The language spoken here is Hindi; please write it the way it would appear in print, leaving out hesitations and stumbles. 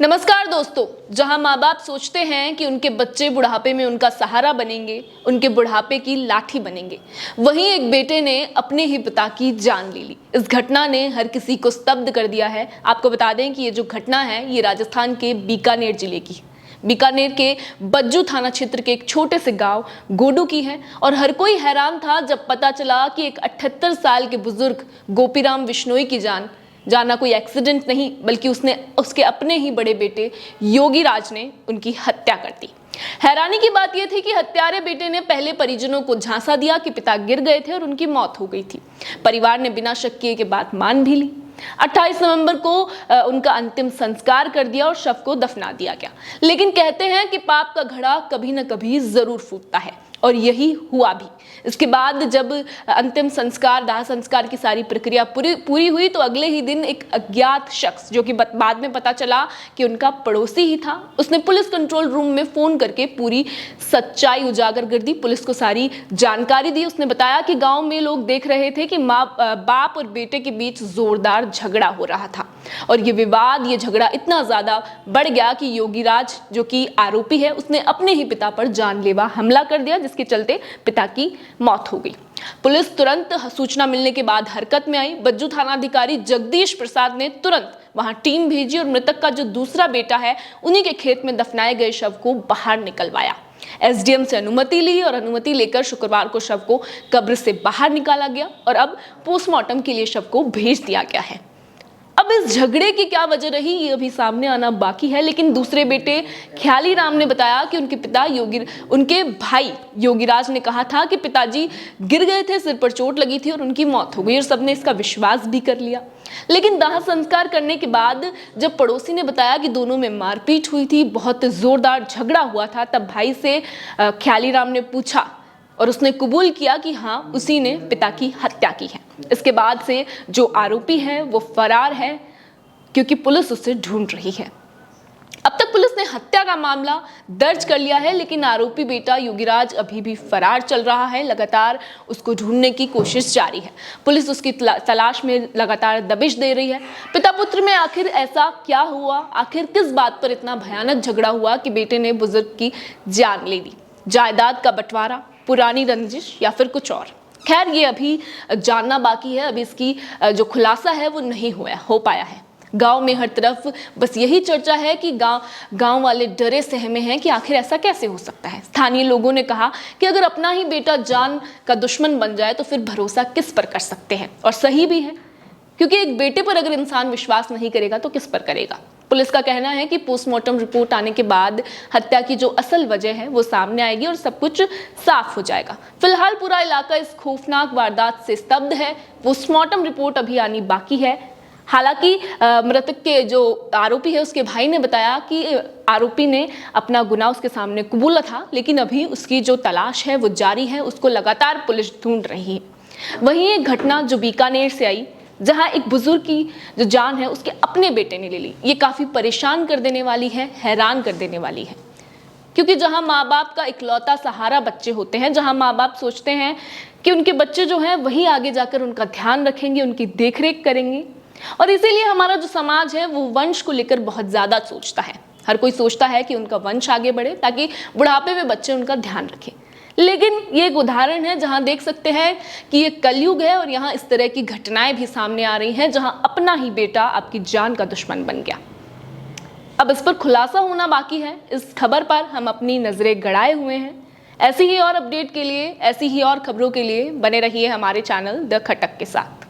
नमस्कार दोस्तों। जहां माँ बाप सोचते हैं कि उनके बच्चे बुढ़ापे में उनका सहारा बनेंगे, उनके बुढ़ापे की लाठी बनेंगे, वहीं एक बेटे ने अपने ही पिता की जान ले ली। इस घटना ने हर किसी को स्तब्ध कर दिया है। आपको बता दें कि ये जो घटना है ये राजस्थान के बीकानेर जिले की, बीकानेर के बज्जू थाना क्षेत्र के एक छोटे से गांव गोडू की है। और हर कोई हैरान था जब पता चला कि एक 78 साल के बुजुर्ग गोपीराम विश्नोई की जाना कोई एक्सीडेंट नहीं बल्कि उसके अपने ही बड़े बेटे योगीराज ने उनकी हत्या कर दी। हैरानी की बात यह थी कि हत्यारे बेटे ने पहले परिजनों को झांसा दिया कि पिता गिर गए थे और उनकी मौत हो गई थी। परिवार ने बिना शक किए के बात मान भी ली। 28 नवंबर को उनका अंतिम संस्कार कर दिया और शव को दफना दिया गया। लेकिन कहते हैं कि पाप का घड़ा कभी न कभी जरूर फूटता है और यही हुआ भी। इसके बाद जब अंतिम संस्कार, दाह संस्कार की सारी प्रक्रिया पूरी हुई तो अगले ही दिन एक अज्ञात शख्स, जो कि बाद में पता चला कि उनका पड़ोसी ही था, उसने पुलिस कंट्रोल रूम में फोन करके पूरी सच्चाई उजागर कर दी। पुलिस को सारी जानकारी दी। उसने बताया कि गांव में लोग देख रहे थे कि बाप और बेटे के बीच जोरदार झगड़ा हो रहा था और ये झगड़ा इतना ज्यादा बढ़ गया कि योगीराज, जो कि आरोपी है, उसने अपने ही पिता पर जानलेवा हमला कर दिया, जिसके चलते पिता की मौत हो गई। पुलिस तुरंत सूचना मिलने के बाद हरकत में आई। बज्जू थानाधिकारी जगदीश प्रसाद ने तुरंत वहां टीम भेजी और मृतक का जो दूसरा बेटा है उन्हीं के खेत में दफनाए गए शव को बाहर निकलवाया। एसडीएम से अनुमति ली और अनुमति लेकर शुक्रवार को शव को कब्र से बाहर निकाला गया और अब पोस्टमार्टम के लिए शव को भेज दिया गया है। अब इस झगड़े की क्या वजह रही ये अभी सामने आना बाकी है, लेकिन दूसरे बेटे ख्याली राम ने बताया कि उनके भाई योगीराज ने कहा था कि पिताजी गिर गए थे, सिर पर चोट लगी थी और उनकी मौत हो गई और सबने इसका विश्वास भी कर लिया। लेकिन दाह संस्कार करने के बाद जब पड़ोसी ने बताया कि दोनों में मारपीट हुई थी, बहुत जोरदार झगड़ा हुआ था, तब भाई से ख्याली राम ने पूछा और उसने कबूल किया कि हाँ, उसी ने पिता की हत्या की है। इसके बाद से जो आरोपी है वो फरार है क्योंकि पुलिस उसे ढूंढ रही है। अब तक पुलिस ने हत्या का मामला दर्ज कर लिया है, लेकिन आरोपी बेटा योगीराज अभी भी फरार चल रहा है। लगातार उसको ढूंढने की कोशिश जारी है। पुलिस उसकी तलाश में लगातार दबिश दे रही है। पिता पुत्र में आखिर ऐसा क्या हुआ, आखिर किस बात पर इतना भयानक झगड़ा हुआ कि बेटे ने बुजुर्ग की जान ले ली? जायदाद का बंटवारा, पुरानी रंजिश या फिर कुछ और? खैर, ये अभी जानना बाकी है। अभी इसकी जो खुलासा है वो नहीं हो पाया है। गांव में हर तरफ बस यही चर्चा है कि गांव वाले डरे सहमे हैं कि आखिर ऐसा कैसे हो सकता है। स्थानीय लोगों ने कहा कि अगर अपना ही बेटा जान का दुश्मन बन जाए तो फिर भरोसा किस पर कर सकते हैं। और सही भी है, क्योंकि एक बेटे पर अगर इंसान विश्वास नहीं करेगा तो किस पर करेगा। पुलिस का कहना है कि पोस्टमार्टम रिपोर्ट आने के बाद हत्या की जो असल वजह है वो सामने आएगी और सब कुछ साफ हो जाएगा। फिलहाल पूरा इलाका इस खौफनाक वारदात से स्तब्ध है। पोस्टमार्टम रिपोर्ट अभी आनी बाकी है। हालांकि मृतक के जो आरोपी है उसके भाई ने बताया कि आरोपी ने अपना गुनाह उसके सामने कबूला था, लेकिन अभी उसकी जो तलाश है वो जारी है, उसको लगातार पुलिस ढूंढ रही है। वहीं एक घटना जो बीकानेर से आई, जहां एक बुजुर्ग की जो जान है उसके अपने बेटे ने ले ली, ये काफी परेशान कर देने वाली है, हैरान कर देने वाली है। क्योंकि जहां माँ बाप का इकलौता सहारा बच्चे होते हैं, जहां माँ बाप सोचते हैं कि उनके बच्चे जो हैं वही आगे जाकर उनका ध्यान रखेंगे, उनकी देखरेख करेंगे, और इसीलिए हमारा जो समाज है वो वंश को लेकर बहुत ज्यादा सोचता है। हर कोई सोचता है कि उनका वंश आगे बढ़े ताकि बुढ़ापे में बच्चे उनका ध्यान रखें। लेकिन ये एक उदाहरण है जहां देख सकते हैं कि ये कलयुग है और यहाँ इस तरह की घटनाएं भी सामने आ रही हैं, जहां अपना ही बेटा आपकी जान का दुश्मन बन गया। अब इस पर खुलासा होना बाकी है। इस खबर पर हम अपनी नजरें गड़ाए हुए हैं। ऐसी ही और अपडेट के लिए, ऐसी ही और खबरों के लिए बने रहिए हमारे चैनल द खटक के साथ।